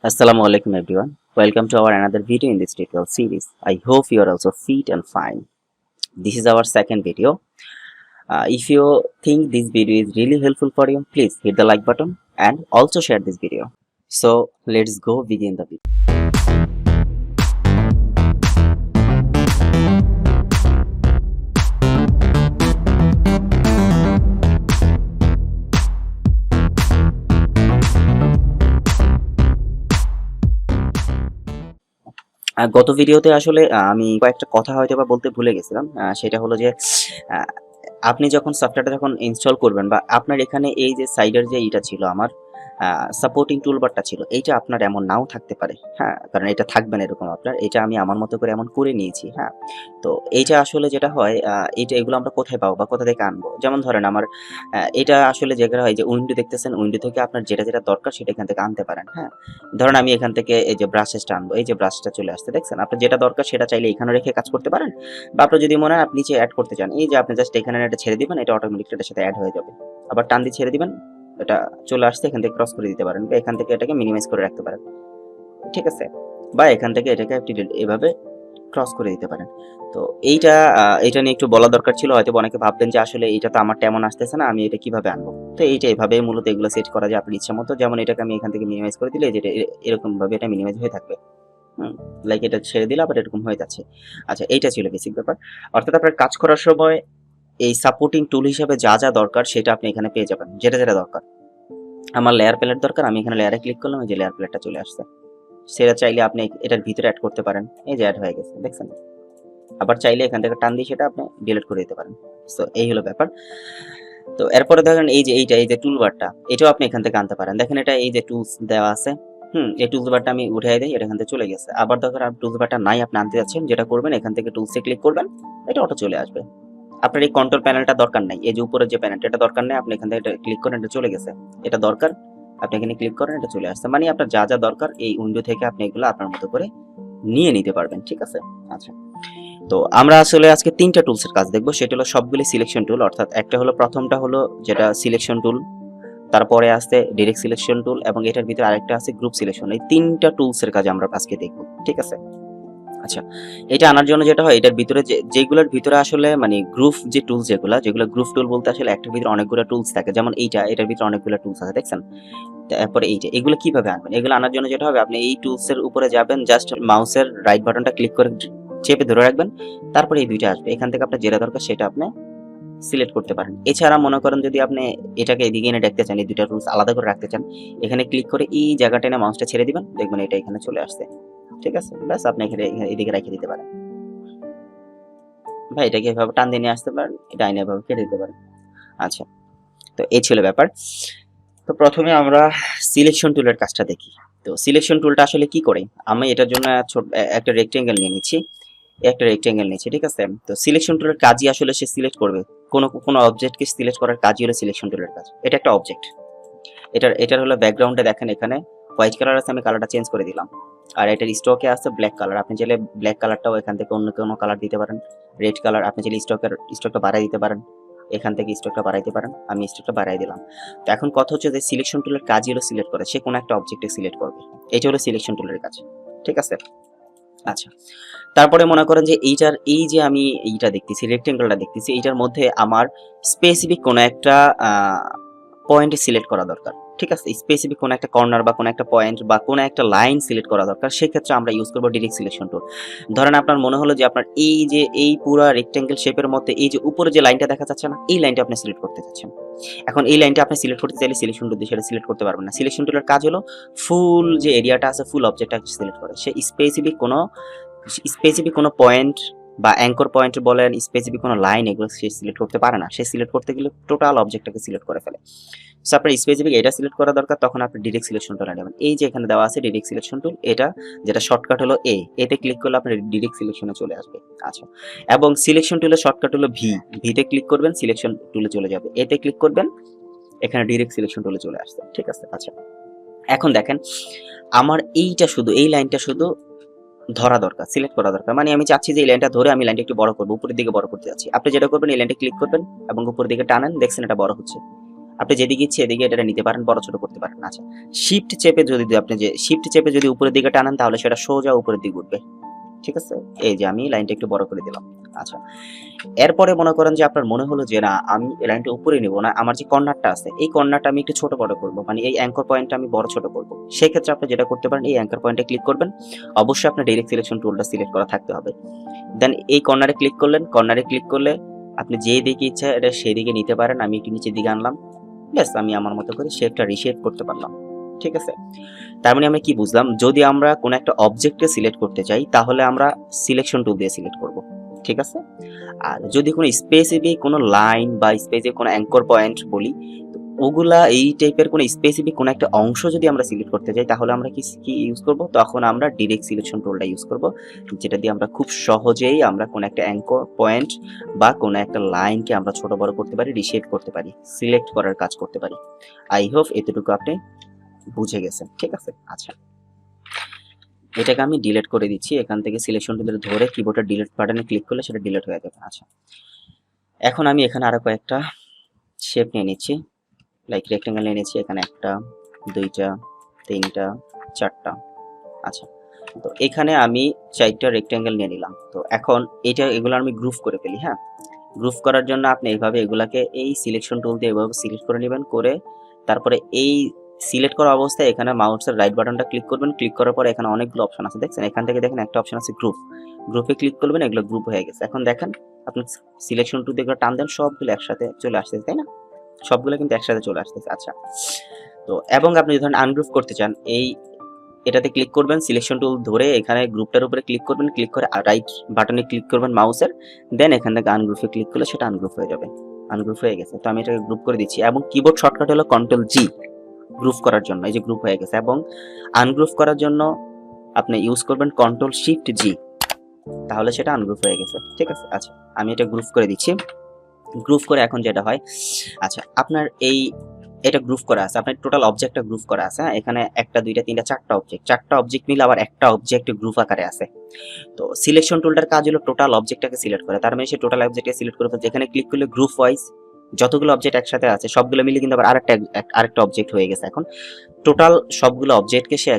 Assalamu alaikum everyone. Welcome to our another video in this tutorial series. I hope you are also fit and fine. This is our second video. If you think this video is really helpful for you, please hit the like button and also share this video. So let's go begin the video. গত ভিডিওতে আসলে আমি কয়েকটা কথা হয়তোবা বলতে ভুলে গেছিলাম। সেটা হলো যে আপনি যখন সফটওয়্যারটা যখন ইনস্টল করবেন বা আপনার এখানে এই যে সাইডের যে এইটা ছিল আমার সাপোর্টিং টুলবারটা ছিল, এইটা আপনার এমন নাও থাকতে পারে, হ্যাঁ? কারণ এটা থাকবে না এরকম আপনার। এটা আমি আমার মতো করে এমন করে নিয়েছি, হ্যাঁ? তো এইটা আসলে যেটা হয় এগুলো আমরা কোথায় পাবো বা কোথা থেকে আনবো? যেমন ধরেন আমার এটা আসলে যেটা হয় যে উইন্ডো দেখতেছেন, উইন্ডো থেকে আপনার যেটা দরকার সেটা এখান থেকে আনতে পারেন, হ্যাঁ? ধরেন আমি এখান থেকে এই যে ব্রাশেসটা আনবো, এই যে ব্রাশটা চলে আসছে দেখছেন? আপনার যেটা দরকার সেটা চাইলে এখানে রেখে কাজ করতে পারেন বা আপনার যদি মনে হয় আপনি নিচে এড করতে চান, এই যে আপনি জাস্ট এখানে এটা ছেড়ে দিবেন, এটা অটোমেটিক্যালি এটার সাথে এড হয়ে যাবে। আবার টান দিয়ে ছেড়ে দিবেন, এটা চলে আসছে, এখান থেকে ক্রস করে দিতে পারেন বা এখান থেকে এটাকে মিনিমাইজ করে রাখতে পারেন, ঠিক আছে? বা এখান থেকে এটাকে আপনি এভাবে ক্রস করে দিতে পারেন। তো এইটা নিয়ে একটু বলা দরকার ছিল। হয়তো অনেকে ভাববেন যে আসলে এইটা তো আমার তেমন আসতেছে না, আমি এটা কিভাবে আনবো? তো এইটা এভাবেই মূলত এগুলো সেট করা যায় আপনার ইচ্ছা মতো। যেমন এটাকে আমি এখান থেকে মিনিমাইজ করে দিলে যেটা এরকম ভাবে এটা মিনিমাইজ হয়ে থাকবে। লাইক এটা ছেড়ে দিলে আবার এরকম হয়ে যাচ্ছে। আচ্ছা, এইটা ছিল বেসিক ব্যাপার। অর্থাৎ আপনার কাজ করার সময় এই সাপোর্টিং টুল হিসেবে যা দরকার সেটা আপনি এখানে পেয়ে যাবেন। যেটা দরকার। আমার লেয়ার প্যালেট দরকার, আমি এখানে লেয়ারে ক্লিক করলাম, এই যে লেয়ার প্যালেটটা চলে আসছে। সেটা চাইলে আপনি এটার ভিতরে এড করতে পারেন। এই যে এড হয়ে গেছে, দেখছেন? আবার চাইলে এখান থেকে টান দিয়ে সেটা আপনি ডিলিট করে দিতে পারেন। সো এই হলো ব্যাপার। তো এরপরে দেখেন এই যে টুলবারটা, এটাও আপনি এখান থেকে আনতে পারেন। দেখেন এটা এই যে টুলস দেওয়া আছে। এই টুলস বারটা আমি উঠাই দেই, এটা এখান থেকে চলে গেছে। আবার দরকার টুলস বারটা নাই, আপনি আনতে যাচ্ছেন, যেটা করবেন এখান থেকে টুলসে ক্লিক করবেন, এটা অটো চলে আসবে। আপনার এই কন্ট্রোল প্যানেলটা দরকার নাই, এই যে উপরের যে প্যানেলটা এটা দরকার নেই, আপনি এখান থেকে এটা ক্লিক করেন, এটা চলে গেছে। এটা দরকার, আপনি এখানে ক্লিক করেন, এটা চলে আসছে। মানে আপনার যা দরকার এই উইন্ডো থেকে আপনি এগুলো আপনার মতো করে নিয়ে নিতে পারবেন, ঠিক আছে? আচ্ছা, তো আমরা আসলে আজকে ৩টা টুলসের কাজ দেখব। সেটা হলো সবগুলি সিলেকশন টুল, অর্থাৎ একটা হলো প্রথমটা হলো যেটা সিলেকশন টুল, তারপরে আছে ডিরেক্ট সিলেকশন টুল এবং এটার ভিতরে আরেকটা আছে গ্রুপ সিলেকশন। এই ৩টা টুলসের কাজ আমরা আজকে দেখব, ঠিক আছে? আচ্ছা, এটা আনার জন্য যেটা হয়, এটার ভিতরে যেগুলোর ভিতরে আসলে মানে গ্রুপ যে টুলস যেগুলো গ্রুপ টুল বলতে আসলে একটার ভিতরে অনেকগুলো টুলস থাকে। যেমন এটার ভিতরে অনেকগুলো টুলস আছে, দেখছেন? তারপরে এগুলো কিভাবে আনবেন? এগুলো আনার জন্য যেটা হবে, আপনি এই টুলস এর উপরে যাবেন, জাস্ট মাউসের রাইট বাটনটা ক্লিক করে চেপে ধরে রাখবেন। তারপরে এই দুইটা আসবে, এখান থেকে আপনার যেটা দরকার সেটা আপনি সিলেক্ট করতে পারেন। এছাড়া মনে করেন যদি আপনি এটাকে এদিকে এনে দেখতে চান, এই দুইটা টুলস আলাদা করে রাখতে চান, এখানে ক্লিক করে এই জায়গাটা এনে মাউসটা ছেড়ে দিবেন, দেখবেন এটা এখানে চলে আসছে, ঠিক আছে? ব্যাস আপনি এখানে এদিকে রেখে দিতে পারেন। ভাই এটাকে এভাবে টান দিয়ে নিয়ে আসতে পারেন, এটা আইনে এভাবে কেটে দিতে পারেন। আচ্ছা, তো এই ছিল ব্যাপার। তো প্রথমে আমরা সিলেকশন টুলের কাজটা দেখি। তো সিলেকশন টুলটা আসলে কি করে? আমি এটার জন্য একটা রেক্টেঙ্গেল নিয়ে নিচ্ছি, একটা রেক্টেঙ্গেল নিচ্ছি, ঠিক আছে? তো সিলেকশন টুলের কাজই আসলে সে সিলেক্ট করবে, কোনো অবজেক্টকে সিলেক্ট করার কাজই হলো সিলেকশন টুলের কাজ। এটা একটা অবজেক্ট, এটার হলো ব্যাকগ্রাউন্ডে দেখেন এখানে হোয়াইট কালার আছে, আমি কালারটা চেঞ্জ করে দিলাম। আর এটার স্টকে আছে ব্ল্যাক কালার, আপনি চাইলে ব্ল্যাক কালারটাও এখান থেকে অন্য কোনো কালার দিতে পারেন। রেড কালার আপনি চাইলে স্টকটা বাড়াই দিতে পারেন, এখান থেকে স্টকটা বাড়াইতে পারেন। আমি স্টকটা বাড়াই দিলাম। তো এখন কথা হচ্ছে যে সিলেকশন টুলের কাজই হলো সিলেক্ট করে, সে কোনো একটা অবজেক্টে সিলেক্ট করবে। এটা হলো সিলেকশন টুলের কাজ, ঠিক আছে? আচ্ছা, তারপরে মনে করেন যে এই যে আমি এইটা দেখতেছি, রেক্টেঙ্গলটা দেখতেছি, এইটার মধ্যে আমার স্পেসিফিক কোনো একটা পয়েন্ট সিলেক্ট করা দরকার, ঠিক আছে? স্পেসিফিক কোনো একটা কর্নার বা কোনো একটা পয়েন্ট বা কোনো একটা লাইন সিলেক্ট করা দরকার। সেক্ষেত্রে আমরা ইউজ করবো ডিরেক্ট সিলেকশন টুল। ধরেন আপনার মনে হলো যে আপনার এই পুরা রেক্টেঙ্গেল শেপের মধ্যে এই যে উপরে যে লাইনটা দেখা যাচ্ছে না, এই লাইনটা আপনি সিলেক্ট করতে চাচ্ছেন। এখন এই লাইনটা আপনি সিলেক্ট করতে চাইলে সিলেকশন টুল দিয়ে সেটা সিলেক্ট করতে পারবেন না। সিলেকশন টুলের কাজ হলো ফুল যে এরিয়াটা আছে, ফুল অবজেক্টটা সিলেক্ট করে। সে স্পেসিফিক কোনো পয়েন্ট বা অ্যাঙ্কর পয়েন্ট বলেন, স্পেসিফিক কোনো লাইন, এগুলো সে সিলেক্ট করতে পারে না। সে সিলেক্ট করতে গেলে টোটাল অবজেক্টটাকে সিলেক্ট করে ফেলে। সো আপনার স্পেসিফিক এটা সিলেক্ট করা দরকার, তখন আপনি ডিরেক্ট সিলেকশন টুল নেবেন। এই যে এখানে দেওয়া আছে ডিরেক্ট সিলেকশন টুল, এটা যেটা শর্টকাট হলো এতে ক্লিক করলে আপনার ডিরেক্ট সিলেকশনে চলে আসবে। আচ্ছা, এবং সিলেকশন টুলের শর্টকাট হলো ভিতে ক্লিক করবেন, সিলেকশন টুলে চলে যাবে। এতে ক্লিক করবেন, এখানে ডিরেক্ট সিলেকশন টুলে চলে আসছে, ঠিক আছে? আচ্ছা, এখন দেখেন আমার এই লাইনটা শুধু ধরা দরকার, সিলেক্ট করা দরকার। মানে আমি চাচ্ছি যে এই লাইনটা ধরে আমি লাইনটা একটু বড় করবো, উপরের দিকে বড় করতে যাচ্ছি। আপনি যেটা করবেন, এই লাইনটা ক্লিক করবেন এবং উপরের দিকে টানেন, দেখছেন এটা বড় হচ্ছে। আপনি যেদিকে ইচ্ছে এদিকে এটা নিতে পারেন, বড় ছোট করতে পারেন। আচ্ছা, শিফট চেপে যদি আপনি যে শিফট চেপে যদি উপরের দিকে টানেন তাহলে সেটা সোজা উপরের দিকে উঠবে। ঠিক আছে? এই যে আমি লাইনটা একটু বড় করে দিলাম। আচ্ছা, এরপরে মনে করেন যে আপনার মনে হলো যে না আমি এই লাইনটা উপরে নিব না, আমার যে কর্নারটা আছে এই কর্নারটা আমি একটু ছোট বড় করব, মানে এই অ্যাঙ্কর পয়েন্টটা আমি বড় ছোট করব। সেক্ষেত্রে আপনি যেটা করতে পারেন এই অ্যাঙ্কর পয়েন্টে ক্লিক করবেন। অবশ্যই আপনার ডাইরেক্ট সিলেকশন টুলটা সিলেক্ট করা থাকতে হবে। দেন এই কর্নারে ক্লিক করলেন, কর্নারে ক্লিক করলে আপনি যেই দিকে ইচ্ছা এটা সেই দিকে নিতে পারেন। আমি একটু নিচের দিকে আনলাম, ব্যাস আমি আমার মতো করে শেপটা রিশেপ করতে পারলাম। ঠিক আছে? তার মানে আমরা কি বুঝলাম, যদি আমরা কোনো একটা অবজেক্টকে সিলেক্ট করতে চাই তাহলে আমরা সিলেকশন টুল দিয়ে সিলেক্ট করব। ঠিক আছে? আর যদি কোনো স্পেসিফিক কোনো লাইন বা স্পেসিফিক কোনো অ্যাঙ্কর পয়েন্ট বলি, তো ওগুলা এই টাইপের কোনো স্পেসিফিক কোনো একটা অংশ যদি আমরা সিলেক্ট করতে চাই তাহলে আমরা কি ইউজ করব? তখন আমরা ডিরেক্ট সিলেকশন টুলটা ইউজ করব, যেটা দিয়ে আমরা খুব সহজেই আমরা কোনো একটা অ্যাঙ্কর পয়েন্ট বা কোনো একটা লাইনকে আমরা ছোট বড় করতে পারি, রিশেপ করতে পারি, সিলেক্ট করার কাজ করতে পারি। আই হোপ এতটুকু আপনি বুঝে গেছেন। ঠিক আছে? আচ্ছা, এটাকে আমি ডিলিট করে দিচ্ছি। এখান থেকে সিলেকশন টুল ধরে কিবোর্ডের ডিলিট বাটনে ক্লিক করলে সেটা ডিলিট হয়ে যাবে। আচ্ছা, এখন আমি এখানে আরো কয়েকটা শেপ নিয়ে নিচ্ছি, লাইক রেক্টেঙ্গেল নিয়ে নিচ্ছি। এখানে 1টা 2টা 3টা 4টা। আচ্ছা, তো এখানে আমি 4টা রেক্টেঙ্গেল নিয়ে নিলাম। তো এখন এগুলো আমি গ্রুপ করে ফেলি। হ্যাঁ, গ্রুপ করার জন্য আপনি এইভাবে এগুলাকে এই সিলেকশন টুল দিয়ে এভাবে সিলেক্ট করে নেবেন, করে তারপরে এই সিলেক্ট করা অবস্থায় এখানে মাউসের রাইট বাটনটা ক্লিক করবেন। ক্লিক করার পরে এখানে অনেকগুলো অপশন আছে দেখছেন, এখান থেকে দেখেন একটা অপশন আছে গ্রুপ। গ্রুপে ক্লিক করবেন, এগুলো গ্রুপ হয়ে গেছে। এখন দেখেন আপনি সিলেকশন টুল দিয়ে টান দেন, সবগুলো একসাথে চলে আসতেছে, তাই না? সবগুলো কিন্তু একসাথে চলে আসতেছে। আচ্ছা, তো এবং আপনি যদি ধরেন আনগ্রুপ করতে চান, এটাতে ক্লিক করবেন, সিলেকশন টুল ধরে এখানে গ্রুপটার উপরে ক্লিক করবেন, ক্লিক করে রাইট বাটনে ক্লিক করবেন মাউসের, দেন এখান থেকে আনগ্রুপে ক্লিক করলে সেটা আনগ্রুপ হয়ে যাবে। আনগ্রুপ হয়ে গেছে। তো আমি এটাকে গ্রুপ করে দিচ্ছি এবং কিবোর্ড শর্টকাট হলো কন্ট্রোল জি গ্রুপ করার জন্য। এই যে গ্রুপ হয়ে গেছে। এবং আনগ্রুপ করার জন্য আপনি ইউজ করবেন কন্ট্রোল শিফট জি, তাহলে সেটা আনগ্রুপ হয়ে গেছে। ঠিক আছে? আচ্ছা, আমি এটা গ্রুপ করে দিচ্ছি। গ্রুপ করে এখন যেটা হয়, আচ্ছা আপনার এটা গ্রুপ করা আছে, আপনার টোটাল অবজেক্টটা গ্রুপ করা আছে। হ্যাঁ, এখানে 1টা 2টা 3টা 4টা অবজেক্ট, 4টা অবজেক্ট মিলে আবার একটা অবজেক্ট গ্রুপ আকারে আছে। তো সিলেকশন টুলটার কাজ হলো টোটাল অবজেক্টটাকে সিলেক্ট করা। তার মানে সে টোটাল অবজেক্টকে সিলেক্ট করে যেখানে ক্লিক করলে গ্রুপ ওয়াইজ যতগুলো অবজেক্ট একসাথে আছে সবগুলো মিলে কিন্তু আবার আরেকটা অবজেক্ট হয়ে গেছে। এখন টোটাল সবগুলো অবজেক্টকে সে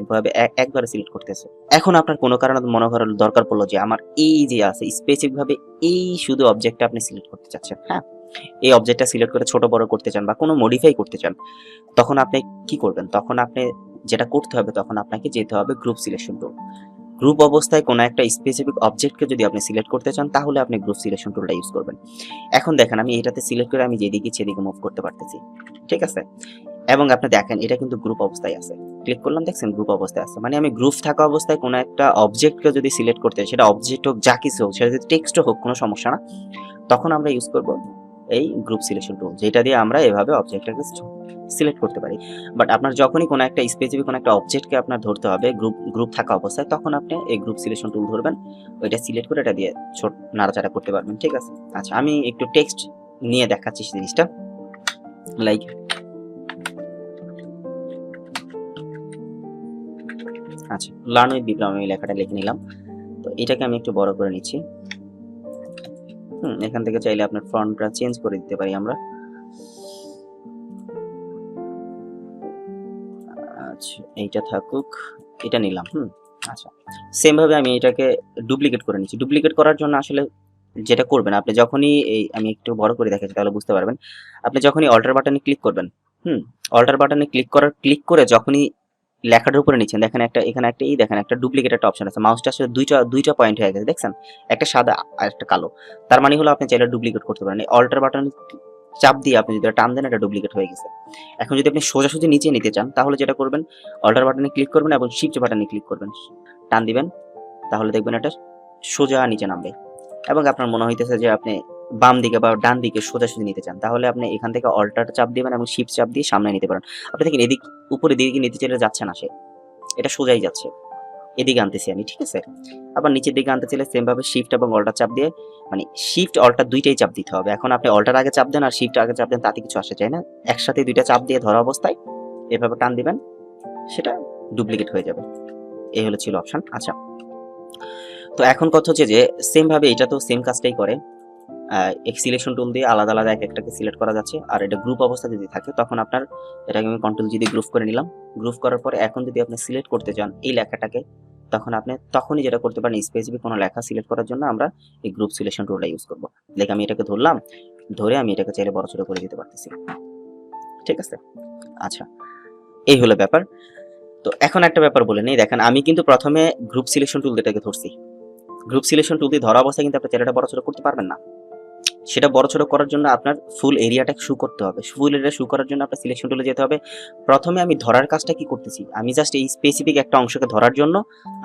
একবারে সিলেক্ট করতেছে। এখন আপনার কোনো কারণে মনে করার দরকার পড়লো যে আমার এই যে আছে স্পেসিফিক ভাবে এই শুধু অবজেক্টটা আপনি সিলেক্ট করতে চাচ্ছেন। হ্যাঁ, এই অবজেক্টটা সিলেক্ট করে ছোট বড় করতে চান বা কোনো মডিফাই করতে চান, তখন আপনি কি করবেন? তখন আপনি যেটা করতে হবে, তখন আপনাকে যেতে হবে গ্রুপ সিলেকশন টুল। গ্রুপ অবস্থায় কোনো একটা স্পেসিফিক অবজেক্টকে যদি আপনি সিলেক্ট করতে চান তাহলে আপনি গ্রুপ সিলেকশন টুলটা ইউজ করবেন। এখন দেখেন আমি এটাতে সিলেক্ট করে আমি যেদিকে সেদিকে মুভ করতে পারতেছি। ঠিক আছে? এবং আপনি দেখেন এটা কিন্তু গ্রুপ অবস্থায় আছে। ক্লিক করলাম, দেখছেন গ্রুপ অবস্থায় আছে। মানে আমি গ্রুপ থাকা অবস্থায় কোনো একটা অবজেক্টকে যদি সিলেক্ট করতে চাই, সেটা অবজেক্ট হোক যা কিছু হোক, সেটা যদি টেক্সটও হোক, কোনো সমস্যা না, তখন আমরা ইউজ করব এই গ্রুপ সিলেকশন টুল, যেটা দিয়ে আমরা এভাবে অবজেক্টটাকে সিলেক্ট করতে পারি। বাট আপনার যখনই কোনো একটা স্পেসিফিক কোনো একটা অবজেক্টকে আপনার ধরতে হবে গ্রুপ থাকা অবস্থায়, তখন আপনি এই গ্রুপ সিলেকশন টুল ধরবেন, ওইটা সিলেক্ট করে এটা দিয়ে ছোট নাড়াচাড়া করতে পারবেন। ঠিক আছে? আচ্ছা, আমি একটু টেক্সট নিয়ে দেখাচ্ছি জিনিসটা, লাইক আচ্ছা লার্ন উইথ বিপ্লব আমি লেখাটা লিখে নিলাম। তো এটাকে আমি একটু বড় করে নিচ্ছি। এখান থেকে চাইলে আপনার ফন্টটা চেঞ্জ করে দিতে পারি আমরা। আচ্ছা, এইটা থাকুক, এটা নিলাম। আচ্ছা, সেম ভাবে আমি এটাকে ডুপ্লিকেট করে নিচ্ছি। ডুপ্লিকেট করার জন্য আসলে যেটা করবেন, আপনি যখনই আমি একটু বড় করে দেখাচ্ছি তাহলে বুঝতে পারবেন। আপনি যখনই অল্টার বাটনে ক্লিক করবেন, অল্টার বাটনে ক্লিক করে যখনই লেখাটার উপরে নিচ্ছেন, দেখেন এখানে দেখেন একটা ডুপ্লিকেট একটা অপশন আছে। মাউসটা আসলে দুইটা পয়েন্ট হয়ে গেছে, দেখছেন? একটা সাদা আর একটা কালো। তার মানে হলো আপনি চাইলে ডুপ্লিকেট করতে পারেন। এই অল্টার বাটন চাপ দিয়ে আপনি যদি টান দেন, এটা ডুপ্লিকেট হয়ে গেছে। এখন যদি আপনি সোজাসুজি নিচে নিতে চান তাহলে যেটা করবেন, অল্টার বাটনে ক্লিক করবেন এবং শিফট বাটনে ক্লিক করবেন, টান দিবেন, তাহলে দেখবেন এটা সোজা নিচে নামবে। এবং আপনার মনে হইতেছে যে আপনি বাম দিকে বা ডান দিকে সোজাসুজি নিতে চান, তাহলে আপনি এখান থেকে অল্টার চাপ দিবেন এবং শিফট চাপ দিয়ে সামনে নিতে পারেন। আপনি দেখেন উপরে দিকে নিতে চাইলে যাচ্ছে না, এটা সোজাই যাচ্ছে। এদিকে আনতেছি আমি। ঠিক আছে? আবার নিচের দিকে আনতে চাইলে সেম ভাবে শিফট এবং অল্টার চাপ দিয়ে, মানে শিফট অল্টার দুইটাই চাপ দিতে হবে। এখন আপনি অল্টার আগে চাপ দেন আর শিফট আগে চাপ দেন, তাতে কিছু আসে যায় না। একসাথে দুইটা চাপ দিয়ে ধরা অবস্থায় এভাবে টান দিবেন, সেটা ডুপ্লিকেট হয়ে যাবে। এই ছিল অপশন। আচ্ছা, তো এখন কথা হচ্ছে যে সেম ভাবে এটা তো সেম কাজটাই করে। সিলেকশন টুল দিয়ে আলাদা আলাদা এক একটাকে সিলেক্ট করা যাচ্ছে। আর এটা গ্রুপ অবস্থা যদি থাকে তখন আপনার এটাকে আমি কন্ট্রোল জি দিয়ে গ্রুপ করে নিলাম। গ্রুপ করার পরে এখন যদি আপনি সিলেক্ট করতে চান এই লেখাটাকে, তখন আপনি তখনই যেটা করতে পারেন, স্পেসিফিক কোনো লেখা সিলেক্ট করার জন্য আমরা এই গ্রুপ সিলেকশন টুলটা ইউজ করব। লাইক আমি এটাকে ধরলাম, ধরে আমি এটাকে চাইলে বড় ছোট করে দিতে পারতেছি। ঠিক আছে? আচ্ছা, এই হলো ব্যাপার। তো এখন একটা ব্যাপার বলে নেই, দেখেন আমি কিন্তু প্রথমে গ্রুপ সিলেকশন টুল যেটাকে ধরছি। গ্রুপ সিলেকশন টুল দিয়ে ধরা অবস্থায় কিন্তু আপনি চাইলে এটা বড় ছোট করতে পারবেন না। সেটা বড় ছোট করার জন্য আপনার ফুল এরিয়াটা শু করতে হবে। ফুল এরিয়া শু করার জন্য আপনার সিলেকশন টুলে যেতে হবে। প্রথমে আমি ধরার কাজটা কি করতেছি, আমি জাস্ট এই স্পেসিফিক একটা অংশকে ধরার জন্য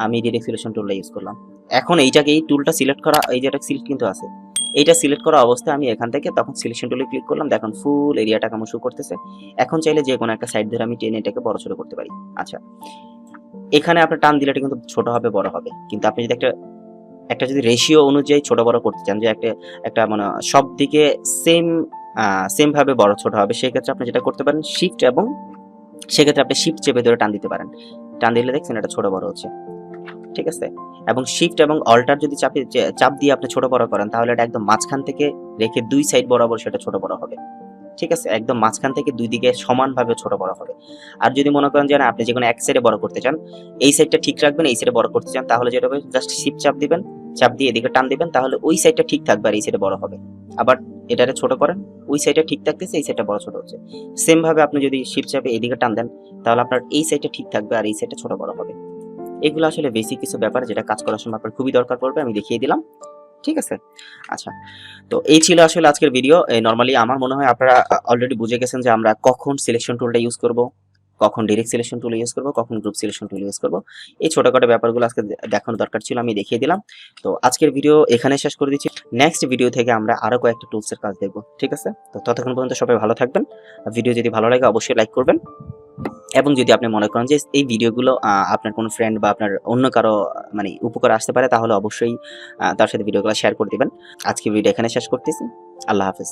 আমি ডিরেক্ট সিলেকশন টুলটা ইউজ করলাম। এখন এইটাকে, এই টুলটা সিলেক্ট করা, এই যে এটা সিলেক্ট কিন্তু আছে, এইটা সিলেক্ট করা অবস্থায় আমি এখান থেকে তখন সিলেকশন টুলে ক্লিক করলাম, দেখুন ফুল এরিয়াটা কেমন শু করতেছে। এখন চাইলে যে কোনো একটা সাইড ধরে আমি টেনে এটাকে বড় ছোট করতে পারি। আচ্ছা, এখানে আপনার টান দিলে এটা কিন্তু ছোট হবে, বড় হবে। কিন্তু আপনি যদি একটা একটা যদি রেশিও অনুযায়ী ছোট বড় করতে চান, যে একটা মানে সব দিকে সেম ভাবে বড় ছোট হবে, সেক্ষেত্রে আপনি যেটা করতে পারেন শিফট, এবং সেক্ষেত্রে আপনি শিফট চেপে ধরে টান দিতে পারেন। টান দিলে দেখছেন এটা ছোট বড় হচ্ছে। ঠিক আছে? এবং শিফট এবং অল্টার যদি চাপ দিয়ে আপনি ছোট বড় করেন, তাহলে এটা একদম মাঝখান থেকে রেখে দুই সাইড বরাবর সেটা ছোট বড় হবে। ঠিক আছে? একদম মাঝখান থেকে দুই দিকে সমানভাবে ছোট বড় হবে। আর যদি মনে করেন যে না, আপনি যেকোনো এক সাইডে বড় করতে চান, এই সাইডটা ঠিক রাখবেন, এই সাইডে বড় করতে চান, তাহলে যেটা হবে জাস্ট শিফট চাপ দিবেন, চাপ দিয়ে এদিকে টান দিবেন, তাহলে ওই সাইডটা ঠিক থাকবে আর এই সাইডে বড় হবে। আবার এটারে ছোট করেন, ওই সাইডটা ঠিক থাকতেছে, এই সাইডটা বড় ছোট হচ্ছে। সেম ভাবে আপনি যদি শিফট চাপে এদিকে টান দেন, তাহলে আপনার এই সাইডটা ঠিক থাকবে আর এই সাইডটা ছোট বড় হবে। এগুলো আসলে বেসিক কিছু ব্যাপার যেটা কাজ করার সময় আপনার খুবই দরকার পড়বে, আমি দেখিয়ে দিলাম। ঠিক আছে? আচ্ছা, তো এই ছিল আসলে আজকের ভিডিও। নরমালি আমার মনে হয় আপনারা অলরেডি বুঝে গেছেন যে আমরা কখন সিলেকশন টুলটা ইউজ করব, কখন ডিরেক্ট সিলেকশন টুল ইউজ করব, কখন গ্রুপ সিলেকশন টুল ইউজ করব। এই ছোটখাটো ব্যাপারগুলো আজকে দেখানোর দরকার ছিল, আমি দেখিয়ে দিলাম। তো আজকের ভিডিও এখানে শেষ করে দিচ্ছি। নেক্সট ভিডিও থেকে আমরা আরো কয়েকটা টুলসের কাজ দেখব। ঠিক আছে? তো ততক্ষণ পর্যন্ত সবাই ভালো থাকবেন। ভিডিও যদি ভালো লাগে অবশ্যই লাইক করবেন, এবং যদি আপনি মনে করেন যে এই ভিডিওগুলো আপনার কোনো ফ্রেন্ড বা আপনার অন্য কারো মানে উপকারে আসতে পারে, তাহলে অবশ্যই তার সাথে ভিডিওগুলো শেয়ার করে দিবেন। আজকে ভিডিও এখানে শেষ করতেছি। আল্লাহ হাফেজ।